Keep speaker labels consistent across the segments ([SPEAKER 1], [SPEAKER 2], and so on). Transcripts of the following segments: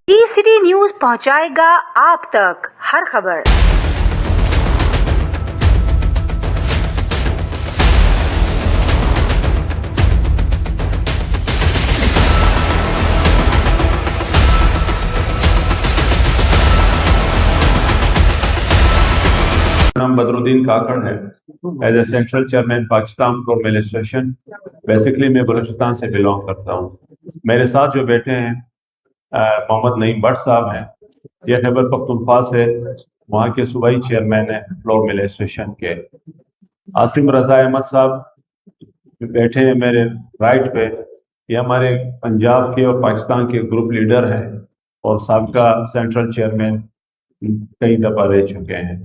[SPEAKER 1] ई-सिटी news पहुंचाएगा आप तक हर खबर।
[SPEAKER 2] नाम बदरुद्दीन काकड़ है। As a central chairman Pakistan flour mill association. Basically मैं बलूचिस्तान से बिलोंग करता हूँ। मेरे साथ जो बैठे हैं मोहम्मद नईम भट्ट साहब हैं। ये खैबर पख्तूनख्वा से वहाँ के सूबाई चेयरमैन हैं फ्लोर मिल एसोसिएशन के। आसिम रजा अहमद साहब बैठे हैं मेरे राइट पे। ये हमारे पंजाब के और पाकिस्तान के ग्रुप लीडर हैं और साबिका सेंट्रल चेयरमैन कई दफ़ा रह चुके हैं।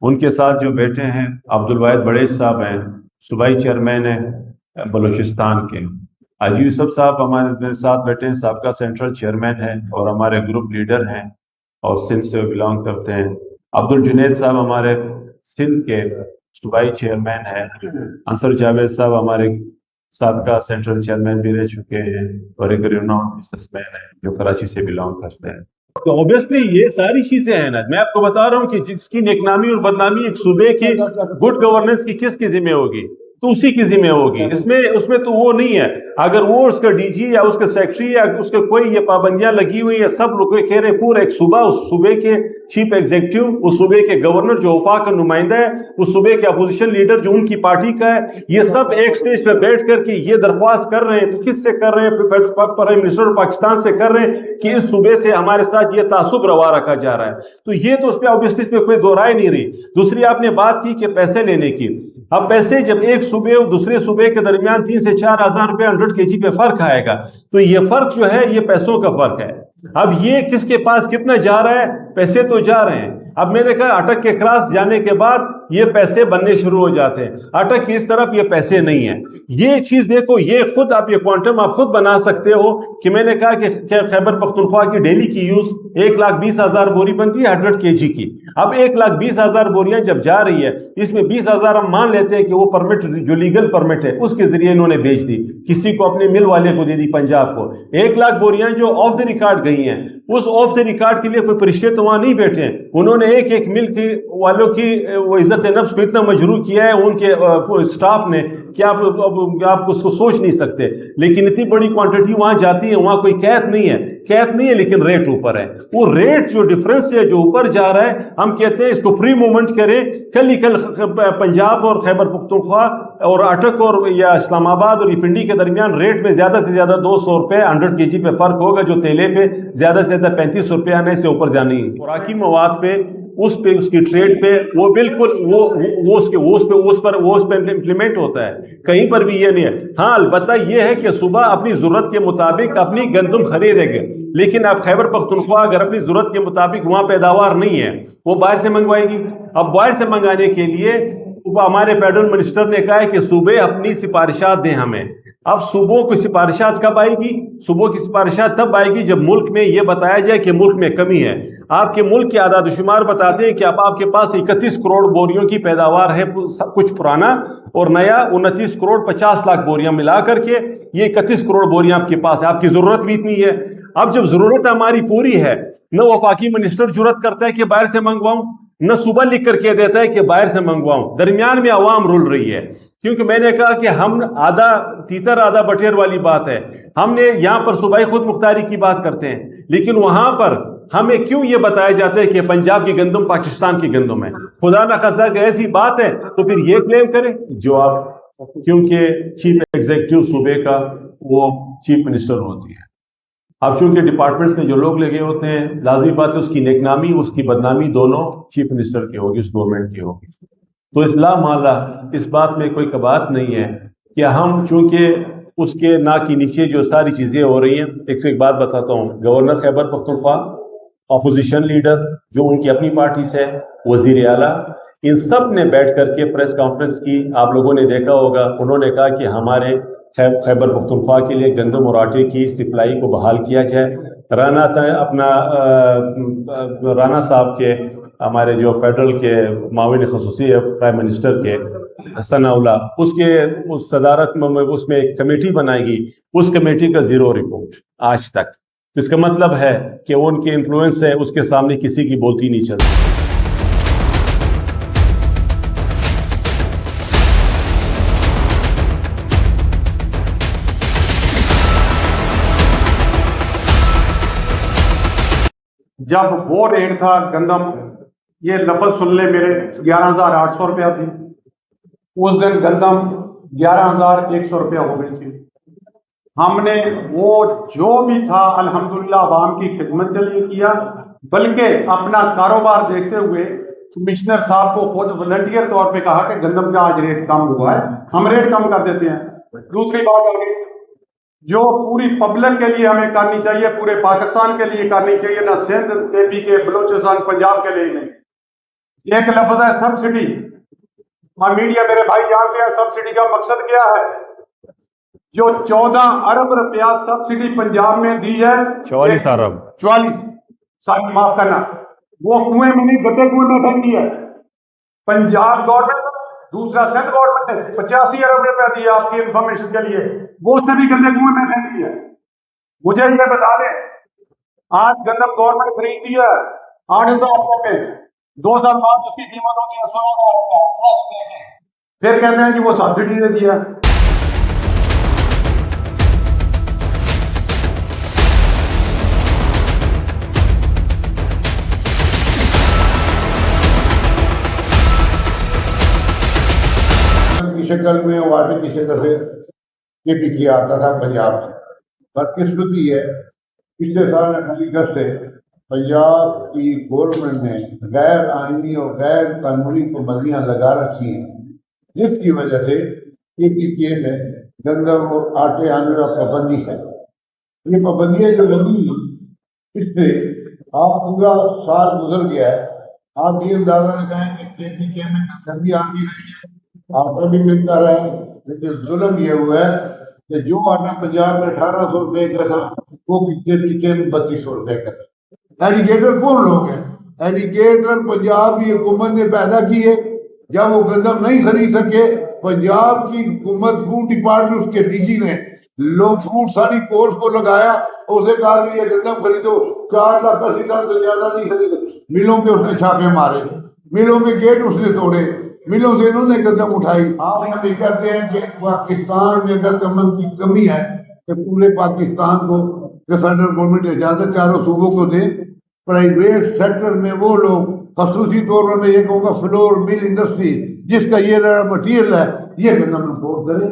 [SPEAKER 2] उनके साथ जो बैठे हैं अब्दुल वाहिद बड़ेज साहब हैं, सूबाई चेयरमैन हैं बलूचिस्तान के। हाजी यूसुफ साहब हमारे मेरे साथ बैठे हैं, साबिका सेंट्रल चेयरमैन हैं और हमारे ग्रुप लीडर हैं और सिंध से बिलोंग करते हैं। अब्दुल जुनैद साहब हमारे सिंध के सूबाई चेयरमैन हैं। अंसर जावेद साहब हमारे साबिका सेंट्रल चेयरमैन भी रह चुके हैं और एक रिनाउंड बिजनेसमैन हैं जो कराची से बिलोंग करते हैं।
[SPEAKER 3] तो ऑब्वियसली ये सारी चीजें हैं ना, मैं आपको बता रहा हूँ कि जिसकी नेकनामी और बदनामी एक सूबे की गुड गवर्नेंस की किसकी जिम्मे होगी, तो उसी की जिम्मे होगी। उसमें तो वो नहीं है। अगर वो उसका डीजी या उसका सेक्रेटरी या उसके कोई ये पाबंदियां लगी हुई है, सब लोग कह रहे पूरा एक सूबा, उस सूबे के चीफ एग्जीक्यूटिव, उस सूबे के गवर्नर जो वफाक का नुमाइंदा है, उस सूबे के अपोजिशन लीडर जो उनकी पार्टी का है, ये सब एक स्टेज पे बैठ करके ये दरख्वास्त कर रहे हैं। तो किससे कर रहे हैं? प्राइम मिनिस्टर पाकिस्तान से कर रहे हैं कि इस सूबे से हमारे साथ ये तासुब रवा रखा जा रहा है। तो ये तो उस पर ऑब्वियसली इस पे कोई दो राय नहीं रही। दूसरी आपने बात की कि पैसे लेने की। अब पैसे जब एक सूबे और दूसरे सूबे के दरमियान 3 से 4 हज़ार रुपये 100 kg पे फर्क आएगा, तो ये फर्क जो है ये पैसों का फर्क है। अब ये किसके पास कितना जा रहा है? पैसे तो जा रहे हैं। अब मैंने कहा अटक के क्रॉस जाने के बाद ये पैसे बनने शुरू हो जाते हैं। अटक की इस तरफ ये पैसे नहीं है। ये चीज देखो, ये खुद आप ये क्वांटम आप खुद बना सकते हो कि मैंने कहा कि खैबर पख्तूनख्वा की डेली की यूज 1,20,000 बोरी बनती है 100 kg की। अब 1,20,000 बोरियां जब जा रही है, इसमें 20,000 हम मान लेते हैं कि वो परमिट जो लीगल परमिट है उसके जरिए इन्होंने बेच दी, किसी को अपने मिल वाले को दे दी, पंजाब को। 1 लाख बोरियां जो ऑफ द रिकॉर्ड गई हैं, उस ऑफ द रिकॉर्ड के लिए कोई परिश्ते तो वहां नहीं बैठे हैं। उन्होंने एक एक मिल की वालों की वो इज्जत नफ्स को इतना मजरूर किया है उनके स्टाफ ने कि आप उसको सोच नहीं सकते। लेकिन इतनी बड़ी क्वांटिटी वहां जाती है, वहां कोई कैद नहीं है, लेकिन रेट ऊपर है। वो रेट जो डिफरेंस है जो ऊपर जा रहा है, हम कहते हैं इसको फ्री मूवमेंट करें। कल ही कल पंजाब और खैबर पख्तूनख्वा और अटक और या इस्लामाबाद और पिंडी के दरमियान रेट में ज्यादा से ज्यादा 200 रुपये 100 kg पे फर्क होगा, जो तेले पे ज्यादा से ज्यादा 35 रुपये आने से ऊपर जानी है। खुराकी मवाद पे उस पे उसकी ट्रेड पे वो बिल्कुल वो उस पर इम्प्लीमेंट होता है। कहीं पर भी ये नहीं है। हाँ, अलबत्ता ये है कि सुबह अपनी जरूरत के मुताबिक अपनी गंदम खरीदेंगे, लेकिन अब खैबर पख्तूनख्वा अगर अपनी जरूरत के मुताबिक वहां पैदावार नहीं है, वो बाहर से मंगवाएगी। अब बाहर से मंगाने के लिए हमारे फेडरल मिनिस्टर ने कहा है कि सूबे अपनी सिफारिशात दें हमें। अब सूबों की सिफारिशात कब आएगी? सूबों की सिफारिशात तब आएगी जब मुल्क में यह बताया जाए कि मुल्क में कमी है। आपके मुल्क के आदाद शुमार बताते हैं कि अब आपके पास 31 करोड़ बोरियों की पैदावार है, कुछ पुराना और नया 29 करोड़ 50 लाख बोरियां मिला करके ये 31 करोड़ बोरियां आपके पास है। आपकी जरूरत भी इतनी है। अब जब जरूरत हमारी पूरी है, न वफाकी मिनिस्टर जुर्रत करता है कि बाहर से मंगवाऊं, न सुबह लिख करके देता है कि बाहर से मंगवाऊं। दरमियान में अवाम रुल रही है, क्योंकि मैंने कहा कि हम आधा तीतर आधा बटेर वाली बात है। हमने यहाँ पर सूबाई खुद मुख्तारी की बात करते हैं, लेकिन वहां पर हमें क्यों ये बताया जाता है कि पंजाब की गंदम पाकिस्तान की गंदम है? खुदा न खास्ता कि ऐसी बात है तो फिर ये क्लेम करें जो आप, क्योंकि चीफ एग्जीक्यूटिव सूबे का वो चीफ मिनिस्टर होती है। अब चूंकि डिपार्टमेंट्स में जो लोग लगे होते हैं, लाजमी बात है उसकी नेकनामी उसकी बदनामी दोनों चीफ मिनिस्टर की होगी, उस गवर्नमेंट की होगी। तो इस्लाम माला इस बात में कोई कबात नहीं है कि हम चूंकि उसके ना के नीचे जो सारी चीज़ें हो रही हैं। एक से एक बात बताता हूँ। Governor Khyber Pakhtunkhwa, opposition leader जो उनकी अपनी पार्टी से है, वजीर आला, इन सब ने बैठ करके प्रेस कॉन्फ्रेंस की। आप लोगों ने देखा होगा, उन्होंने कहा कि हमारे खैबर पख्तूनख्वा के लिए गंदम और आटे की सप्लाई को बहाल किया जाए। राना साहब के, हमारे जो फेडरल के माविन खसूसी है प्राइम मिनिस्टर के, सनाउल्ला, उसके उस सदारत में उसमें एक कमेटी बनाएगी। उस कमेटी का 0 रिपोर्ट आज तक। اس کا مطلب ہے کہ وہ ان کے انفلوئنس ہے، اس کے سامنے کسی کی بولتی نہیں چلتی۔
[SPEAKER 4] جب وہ ریٹ تھا گندم، یہ لفظ سن لے میرے، 11,800 روپیہ تھی، اس دن گندم 11,100 روپیہ ہو گئی تھی۔ ہم نے وہ جو بھی تھا الحمدللہ عوام کی خدمت کے لیے کیا، بلکہ اپنا کاروبار دیکھتے ہوئے کمشنر صاحب کو خود والنٹیئر طور پہ کہا کہ گندم کا آج ریٹ کم ہوا ہے، ہم ریٹ کم کر دیتے ہیں۔ دوسری بات آ گئی جو پوری پبلک کے لیے ہمیں کرنی چاہیے، پورے پاکستان کے لیے کرنی چاہیے، نہ سندھ، اے پی کے، بلوچستان، پنجاب کے لیے نہیں۔ ایک لفظ ہے سبسڈی، اور میڈیا میرے بھائی جانتے ہیں سبسڈی کا مقصد کیا ہے۔ جو 14 ارب روپیہ سبسڈی پنجاب میں دی ہے،
[SPEAKER 3] 44 ارب
[SPEAKER 4] 44 معاف کرنا، وہ کنویں میں نہیں گدے کنویں میں پھینکی ہے پنجاب گورنمنٹ۔ دوسرا سندھ گورنمنٹ نے 85 ارب روپیہ دیا آپ کی انفارمیشن کے لیے، وہ سے بھی گندے کنویں میں پھینکی ہے۔ مجھے یہ بتا دیں، آج گندم گورنمنٹ خریدتی ہے 8,000 روپے میں، 2 سال بعد اس کی قیمت ہوتی ہے 16,000 روپیہ، پھر کہتے ہیں کہ وہ سبسڈی دے دیا۔
[SPEAKER 5] کی شکل میں واٹر کی شکل سے یہ بھی کیا آتا تھا پنجاب سے۔ بدقسمتی ہے پچھلے سال 2010 سے پنجاب کی گورنمنٹ نے غیر آئینی اور غیر قانونی پابندیاں لگا رکھی ہیں، جس کی وجہ سے KPK میں گندم اور آٹے آنے کا پابندی ہے۔ یہ پابندیاں جو لگی اس سے آپ پورا سال گزر گیا ہے، آپ یہ اندازہ لگائیں کہ KPK میں گندم بھی آتی رہی ہے، آٹا بھی ملتا رہا ہے، لیکن ظلم یہ ہوا ہے کہ جو آٹا پنجاب میں 1,800 روپے کا تھا وہ KPK میں 2,200 روپے کا تھا۔ ایلیگیٹر کون لوگ ہیں؟ ایلیگیٹر پنجاب کی حکومت نے پیدا کیے۔ جب وہ گندم نہیں خرید سکے، پنجاب کی حکومت فوڈ ڈپارٹمنٹ کے DG نے لوگ فوڈ ساری کورس کو لگایا، اسے کہا کہ یہ گندم خریدو، 4,80,000 ٹن سے زیادہ نہیں خریدو۔ ملوں پہ اس نے چھاپے مارے، ملوں کے گیٹ اس نے توڑے، ملوں سے انہوں نے قدم اٹھائی۔ آپ یہ کہتے ہیں کہ پاکستان میں اگر کمن کی کمی ہے کہ پورے پاکستان کو فیڈرل گورنمنٹ اجازت چاروں صوبوں کو دے، پرائیویٹ سیکٹر میں وہ لوگ، خصوصی طور پر میں یہ کہوں گا فلور مل انڈسٹری جس کا یہ مٹیریل ہے، یہ گندم امپورٹ کرے۔